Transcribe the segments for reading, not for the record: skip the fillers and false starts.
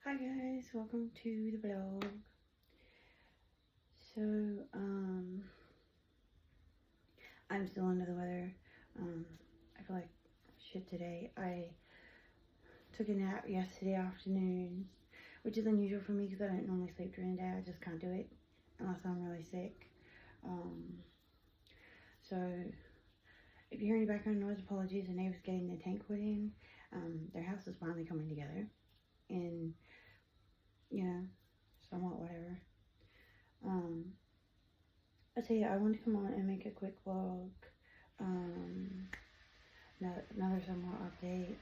Hi guys, welcome to the vlog. So, I'm still under the weather. I feel like shit today. I took a nap yesterday afternoon, which is unusual for me because I don't normally sleep during the day. I just can't do it unless I'm really sick. So, if you hear any background noise, apologies. The neighbor's getting their tank put in. Their house is finally coming together. And, somewhat whatever. So yeah, I want to come on and make a quick vlog. Another somewhat update.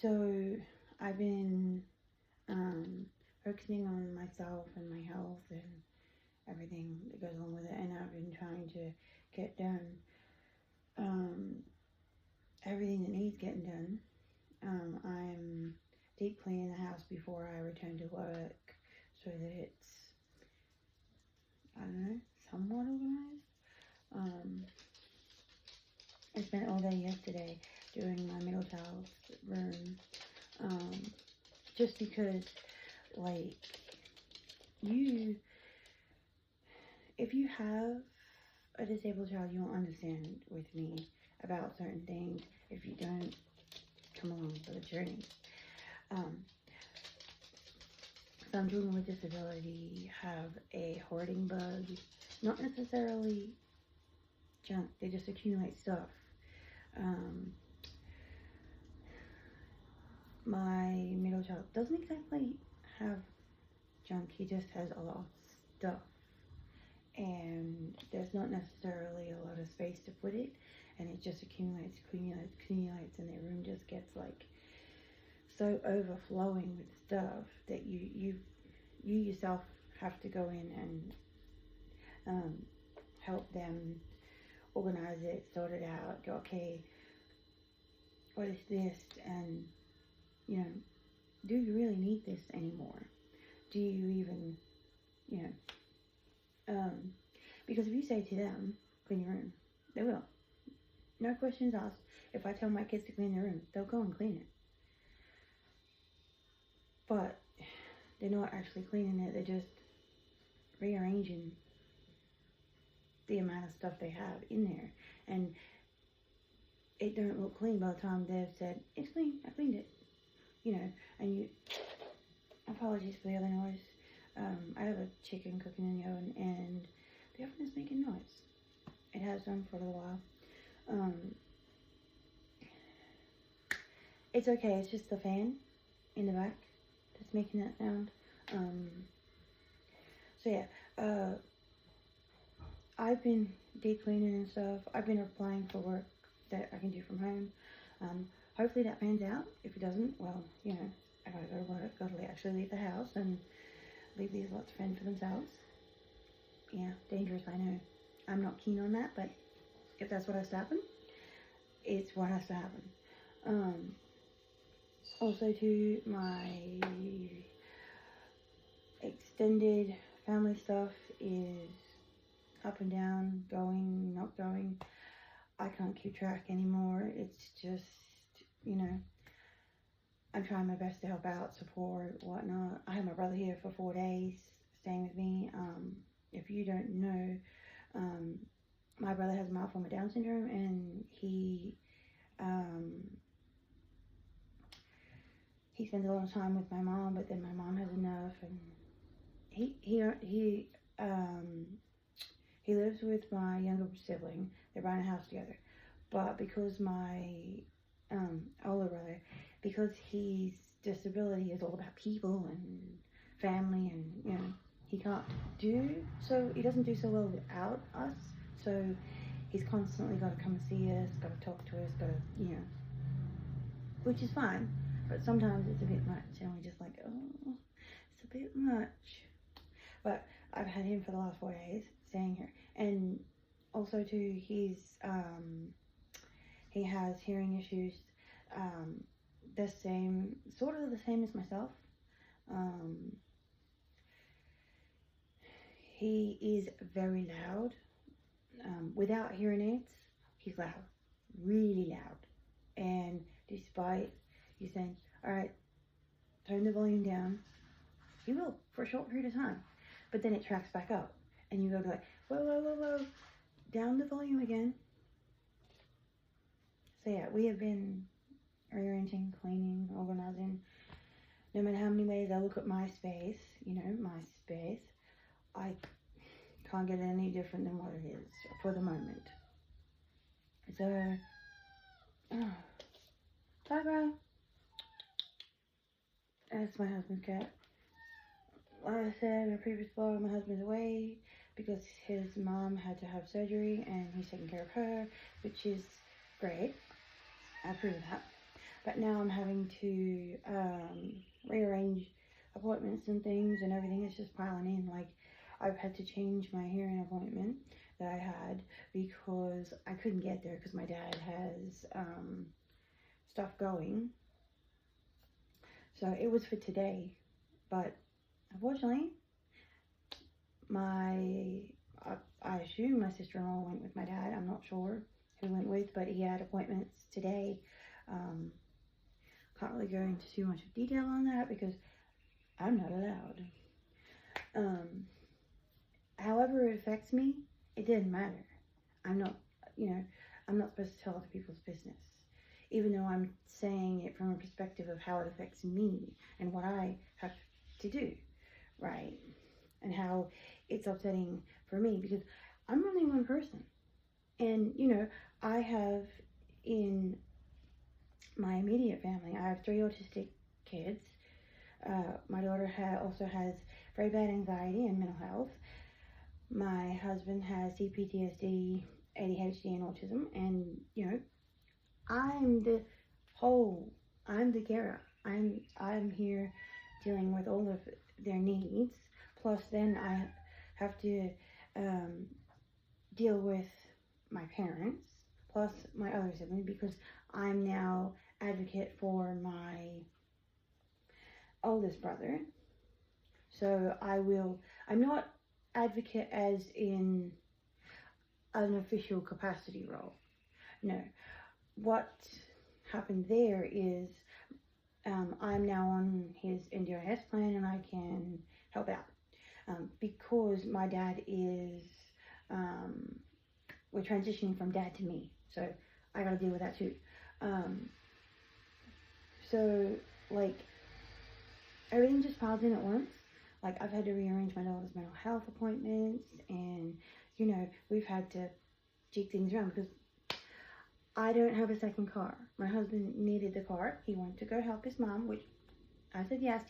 So I've been focusing on myself and my health and everything that goes along with it, and I've been trying to get done everything that needs getting done. I'm deep cleaning the house before I return to work so that it's, I don't know, somewhat organized. I spent all day yesterday doing my middle child's room, just because, like, if you have a disabled child, you won't understand with me about certain things if you don't come along for the journey. Some children with disability have a hoarding bug, not necessarily junk, they just accumulate stuff. My middle child doesn't exactly have junk, he just has a lot of stuff, and there's not necessarily a lot of space to put it, and it just accumulates, and their room just gets like so overflowing with stuff that you yourself have to go in and help them organize it, sort it out, go, okay, what is this, and do you really need this anymore? Do you even, because if you say to them, clean your room, they will. No questions asked. If I tell my kids to clean their room, they'll go and clean it. But they're not actually cleaning it, they're just rearranging the amount of stuff they have in there. And it don't look clean by the time they've said, it's clean, I cleaned it. And apologies for the other noise. I have a chicken cooking in the oven and the oven is making noise. It has done for a little while. It's okay, it's just the fan in the back that's making that sound. So yeah, I've been deep cleaning and stuff. I've been applying for work that I can do from home. Hopefully that pans out. If it doesn't, well, I gotta go to work, gotta actually leave the house and leave these lots to fend for themselves. Yeah, dangerous, I know. I'm not keen on that, but if that's what has to happen, it's what has to happen. Also to my extended family stuff is up and down, going, not going. I can't keep track anymore. It's just, I'm trying my best to help out, support, whatnot. I have my brother here for 4 days, staying with me. If you don't know, my brother has mild form of Down syndrome, and he spends a lot of time with my mom, but then my mom has enough, and he lives with my younger sibling. They're buying a house together, but because my older brother, because his disability is all about people and family, and he can't do so, he doesn't do so well without us, so he's constantly got to come and see us, got to talk to us, got to, which is fine, but sometimes it's a bit much, and we're just like, oh, it's a bit much. But I've had him for the last 4 days staying here, and also too, he has hearing issues, sort of the same as myself. He is very loud. Without hearing aids, he's loud, really loud. And despite you saying, alright, turn the volume down, he will for a short period of time. But then it tracks back up. And you go like, whoa, whoa, whoa, whoa, down the volume again. So yeah, we have been rearranging, cleaning, organizing. No matter how many ways I look at my space, my space, I can't get it any different than what it is for the moment. So, Barbara, that's my husband's cat. Like I said in a previous vlog, my husband's away because his mom had to have surgery and he's taking care of her, which is great. I approve of that. But now I'm having to rearrange appointments and things, and everything is just piling in. Like, I've had to change my hearing appointment that I had because I couldn't get there because my dad has stuff going. So it was for today, but unfortunately, I assume my sister-in-law went with my dad. I'm not sure who went with, but he had appointments today. Can't really go into too much of detail on that because I'm not allowed. However it affects me, it didn't matter. I'm not supposed to tell other people's business, even though I'm saying it from a perspective of how it affects me and what I have to do, right? And how it's upsetting for me because I'm only one person. And, I have in my immediate family, I have 3 autistic kids. My daughter also has very bad anxiety and mental health. My husband has CPTSD, ADHD, and autism. And, I'm the carer. I'm here dealing with all of their needs. Plus, then I have to deal with my parents, plus my other siblings, because I'm now advocate for my oldest brother. So I'm not advocate as in an official capacity role. No. What happened there is I'm now on his NDIS plan and I can help out. Because my dad is, we're transitioning from dad to me. So I gotta deal with that too. So, like, everything just piles in at once. Like, I've had to rearrange my daughter's mental health appointments, and, we've had to jig things around because I don't have a second car. My husband needed the car. He wanted to go help his mom, which I said, yes,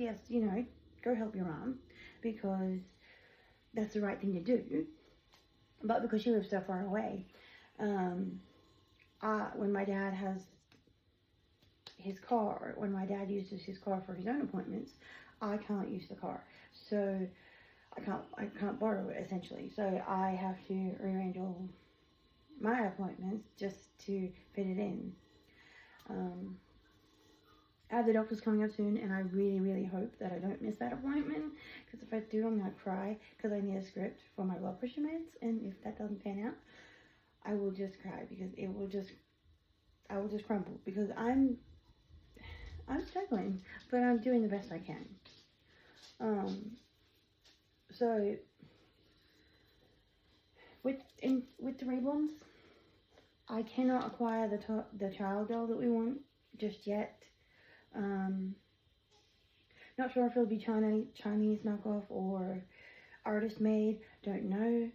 go help your mom, because that's the right thing to do. But because she lives so far away, when my dad has his car, when my dad uses his car for his own appointments, I can't use the car. So I can't borrow it, essentially. So I have to rearrange all my appointments just to fit it in. I have the doctor's coming up soon, and I really, really hope that I don't miss that appointment, because if I do, I'm going to cry, because I need a script for my blood pressure meds, and if that doesn't pan out, I will just cry, because I will just crumble, because I'm struggling, but I'm doing the best I can. So, with the reborns, I cannot acquire the child doll that we want just yet. Not sure if it'll be Chinese knockoff or artist made, don't know.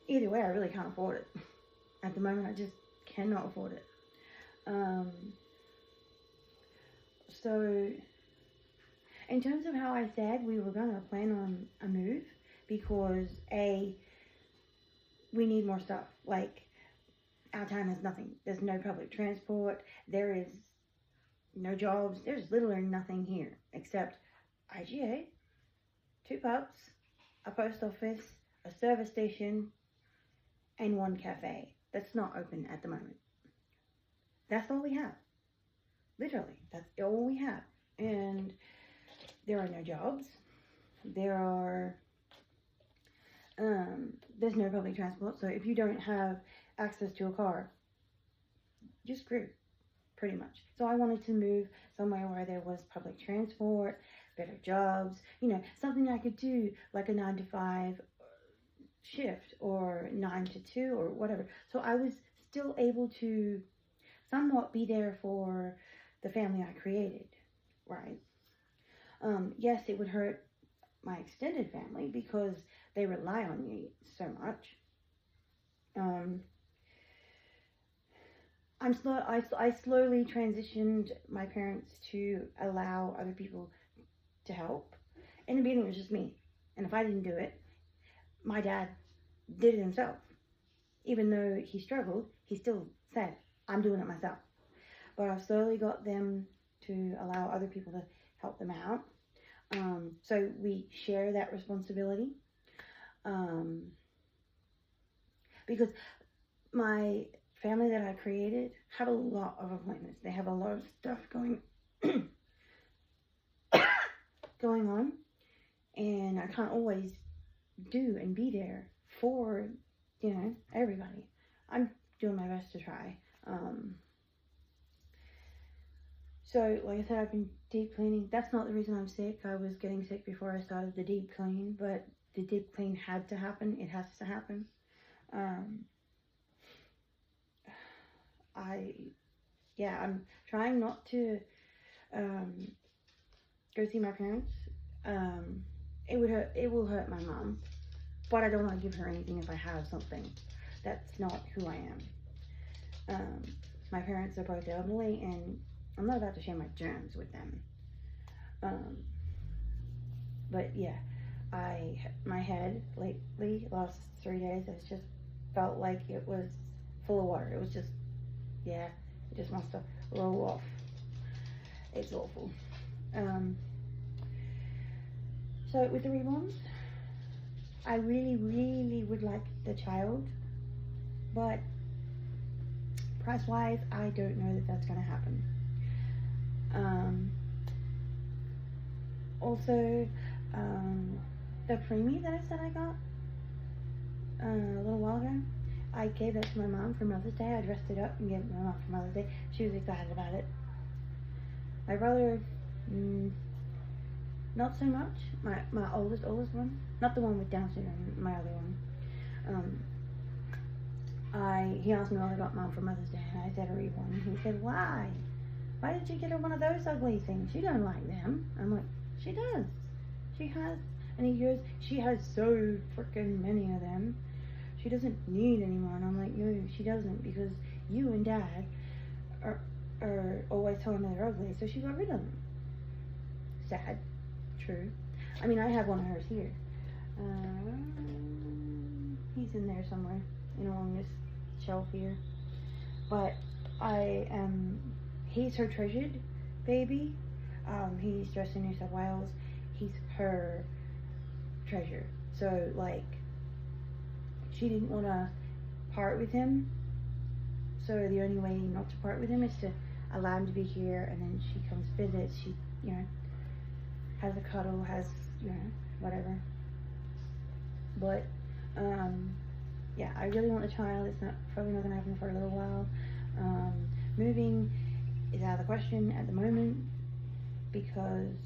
Either way, I really can't afford it. At the moment, I just cannot afford it. So, in terms of how I said we were going to plan on a move, because we need more stuff. Like, our town has nothing. There's no public transport. There is no jobs. There's literally nothing here except IGA, 2 pubs, a post office, a service station, and 1 cafe that's not open at the moment. That's all we have. Literally, that's all we have. And there are no jobs. There's no public transport. So if you don't have access to a car, just grew, pretty much. So I wanted to move somewhere where there was public transport, better jobs, something I could do, like a 9 to 5 shift, or 9 to 2, or whatever. So I was still able to somewhat be there for the family I created, right? Yes, it would hurt my extended family because they rely on me so much. I slowly transitioned my parents to allow other people to help. In the beginning, it was just me. And if I didn't do it, my dad did it himself. Even though he struggled, he still said, I'm doing it myself. But I've slowly got them to allow other people to help them out. So we share that responsibility. Because my family that I created have a lot of appointments. They have a lot of stuff going going on, and I can't always do and be there for everybody. I'm doing my best to try. So like I said, I've been deep cleaning. That's not the reason I'm sick. I was getting sick before I started the deep clean, but the deep clean had to happen. It has to happen. I'm trying not to go see my parents. It will hurt my mom, but I don't want to give her anything if I have something. That's not who I am. My parents are both elderly, and I'm not about to share my germs with them. But yeah, my head lately, last 3 days, has just felt like it was full of water. It was just, it just wants to roll off. It's awful. So with the reborns, I really, really would like the child, but price-wise, I don't know that that's going to happen. Also, the preemie that I said I got a little while ago, I gave that to my mom for Mother's Day. I dressed it up and gave it to my mom for Mother's Day. She was excited about it. My brother, not so much. My oldest one, not the one with Down syndrome, my other one. He asked me what I got Mom for Mother's Day, and I said a reborn. And he said, why? Why did you get her one of those ugly things? She don't like them. I'm like, she does. She has. And he goes, she has so freaking many of them. She doesn't need any more. And I'm like, no, she doesn't, because you and Dad are always telling me they're ugly, so she got rid of them. Sad. True. I mean, I have one of hers here. He's in there somewhere, along this shelf here. But he's her treasured baby. He's dressed in New South Wales. He's her treasure. So, like, she didn't want to part with him. So the only way not to part with him is to allow him to be here, and then she comes visit. She, has a cuddle, has, whatever. But, I really want a child. It's probably not going to happen for a little while. Moving is out of the question at the moment, because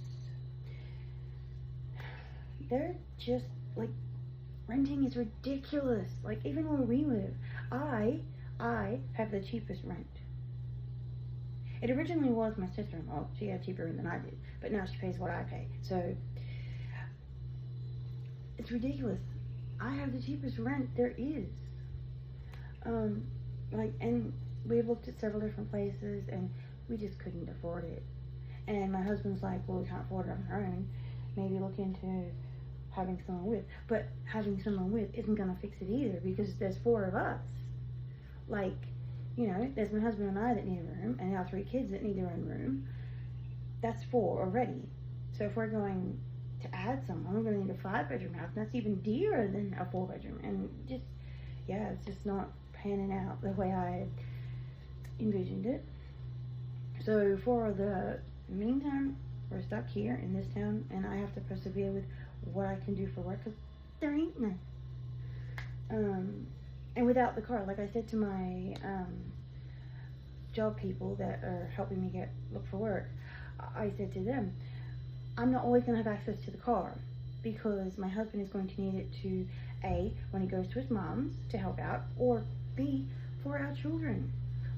they're just, like, renting is ridiculous. Like, even where we live, I have the cheapest rent. It originally was my sister-in-law. She had cheaper rent than I did, but now she pays what I pay. So it's ridiculous. I have the cheapest rent there is. And we've looked at several different places, and we just couldn't afford it. And my husband's like, well, we can't afford it on our own. Maybe look into having someone with. But having someone with isn't going to fix it either, because there's 4 of us. Like, there's my husband and I that need a room, and our 3 kids that need their own room. That's 4 already. So if we're going to add someone, we're going to need a 5-bedroom house, and that's even dearer than a 4-bedroom. And just, it's just not panning out the way I envisioned it. So for the meantime, we're stuck here in this town, and I have to persevere with what I can do for work, because there ain't none. And without the car, like I said to my job people that are helping me look for work, I said to them, I'm not always going to have access to the car because my husband is going to need it to A, when he goes to his mom's to help out, or B, for our children.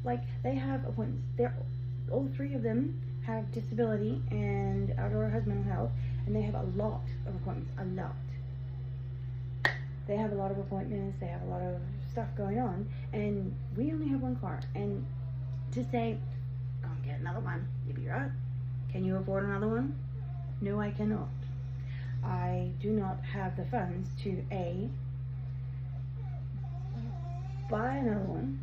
Like, they have appointments. All three of them have disability, and our daughter has mental health, and they have a lot of appointments. A lot. They have a lot of appointments. They have a lot of stuff going on, and we only have one car. And to say, go and get another one, you'd be right. Can you afford another one? No, I cannot. I do not have the funds to A, buy another one.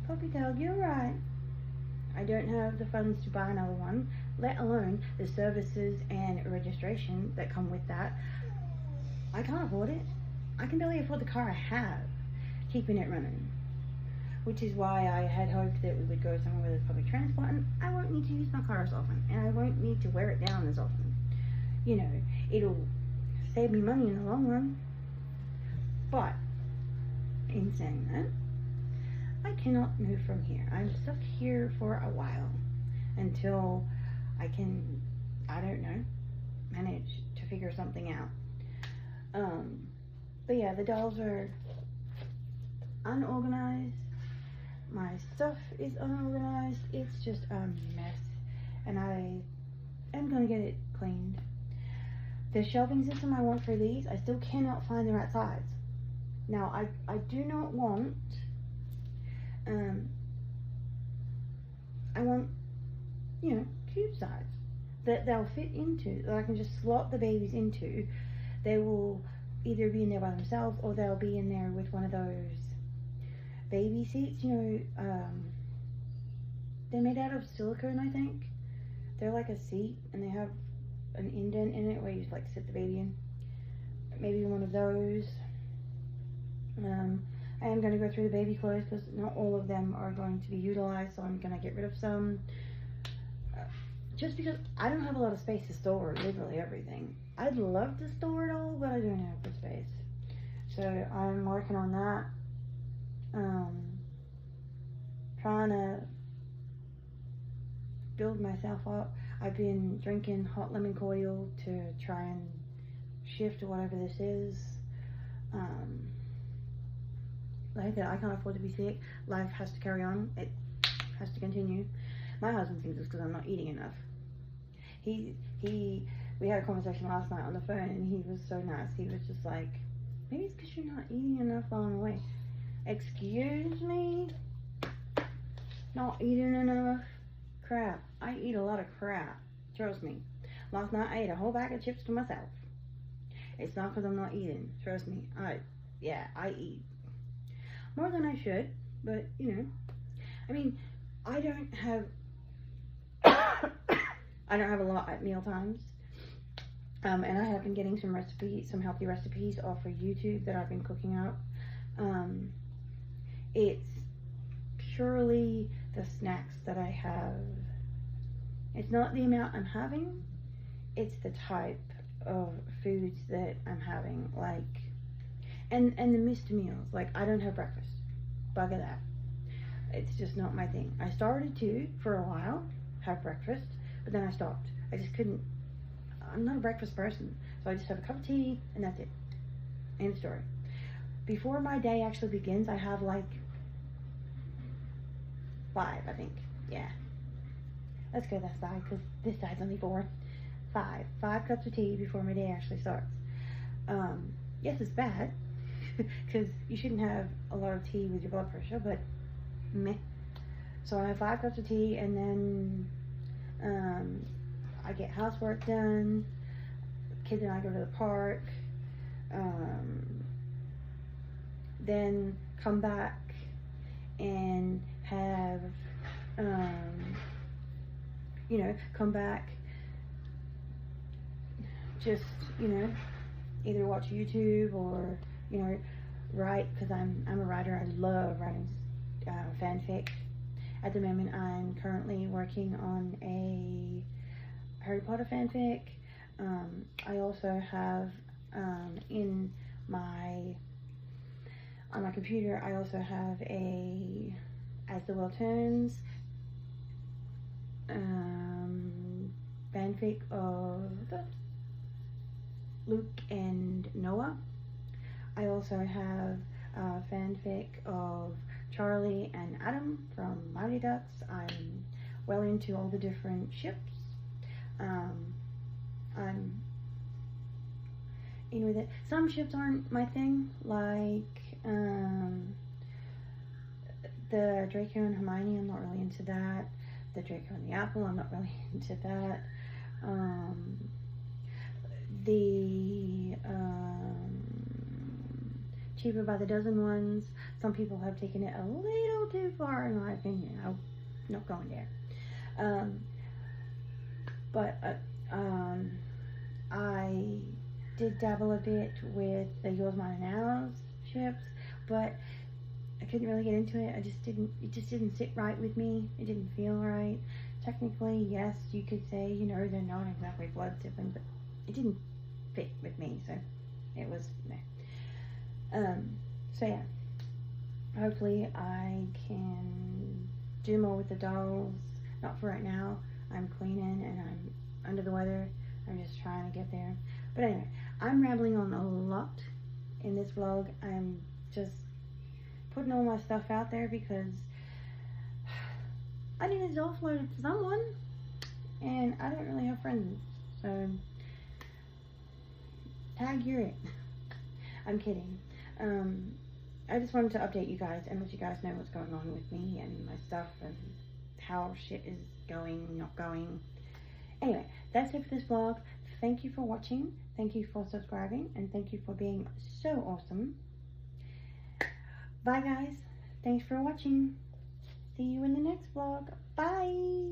Puppy dog, you're right. I don't have the funds to buy another one, let alone the services and registration that come with that. I can't afford it. I can barely afford the car I have, keeping it running. Which is why I had hoped that we would go somewhere with public transport, and I won't need to use my car as often, and I won't need to wear it down as often. You know, it'll save me money in the long run. But, in saying that, I cannot move from here. I'm stuck here for a while until I can, I don't know, manage to figure something out. But yeah, the dolls are unorganized. My stuff is unorganized. It's just a mess, and I am gonna get it cleaned. The shelving system I want for these, I still cannot find the right size. Now, I do not want, I want, you know, cube size that they'll fit into, that I can just slot the babies into. They will either be in there by themselves, or they'll be in there with one of those baby seats, you know, they're made out of silicone, I think. They're like a seat, and they have an indent in it where you just like sit the baby in. Maybe one of those. I am going to go through the baby clothes because not all of them are going to be utilized, so I'm going to get rid of some. Just because I don't have a lot of space to store literally everything. I'd love to store it all, but I don't have the space. So I'm working on that. Trying to build myself up. I've been drinking hot lemon coil to try and shift whatever this is. Like I said, I can't afford to be sick. Life has to carry on. It has to continue. My husband thinks it's because I'm not eating enough. We had a conversation last night on the phone, and he was so nice. He was just like, maybe it's because you're not eating enough while I'm away. Excuse me? Not eating enough? Crap. I eat a lot of crap. Trust me. Last night I ate a whole bag of chips to myself. It's not because I'm not eating. Trust me. I eat. More than I should, but, you know. I mean, I don't have a lot at meal times. And I have been getting some healthy recipes off of YouTube that I've been cooking up. It's purely the snacks that I have. It's not the amount I'm having, it's the type of foods that I'm having, like, and the missed meals. Like, I don't have breakfast. Bugger that. It's just not my thing. I started to, for a while, have breakfast, but then I stopped. I just couldn't. I'm not a breakfast person, so I just have a cup of tea, and that's it. End of story. Before my day actually begins, I have like 5, I think. Yeah. Let's go that side, because this side's only 4. 5 cups of tea before my day actually starts. Yes, it's bad, because you shouldn't have a lot of tea with your blood pressure, but meh. So I have 5 cups of tea, and then I get housework done. Kids and I go to the park. Then come back and have, come back, just, either watch YouTube or, write, because I'm a writer. I love writing fanfic. At the moment, I'm currently working on a Harry Potter fanfic. I also have on my computer, I also have a As the World Turns fanfic of Luke and Noah. I also have a fanfic of Charlie and Adam from Mighty Ducks. I'm well into all the different ships. I'm in with it. Some ships aren't my thing, like the Draco and Hermione. I'm not really into that. The Draco and the Apple, I'm not really into that. The Cheaper by the Dozen ones, some people have taken it a little too far, in my opinion. I'm not going there. I did dabble a bit with the Yours, Mine, and Ours ships, but I couldn't really get into it. It just didn't sit right with me. It didn't feel right. Technically, yes, you could say, they're not exactly blood siblings, but it didn't fit with me, so it was meh. So yeah, hopefully I can do more with the dolls. Not for right now. I'm cleaning and I'm under the weather. I'm just trying to get there. But anyway, I'm rambling on a lot in this vlog. I'm just putting all my stuff out there because I need to offload it to someone, and I don't really have friends, so tag, you're it. I'm kidding. I just wanted to update you guys and let you guys know what's going on with me and my stuff and how shit is going, not going. Anyway, that's it for this vlog. Thank you for watching, thank you for subscribing, and thank you for being so awesome. Bye guys, thanks for watching. See you in the next vlog. Bye.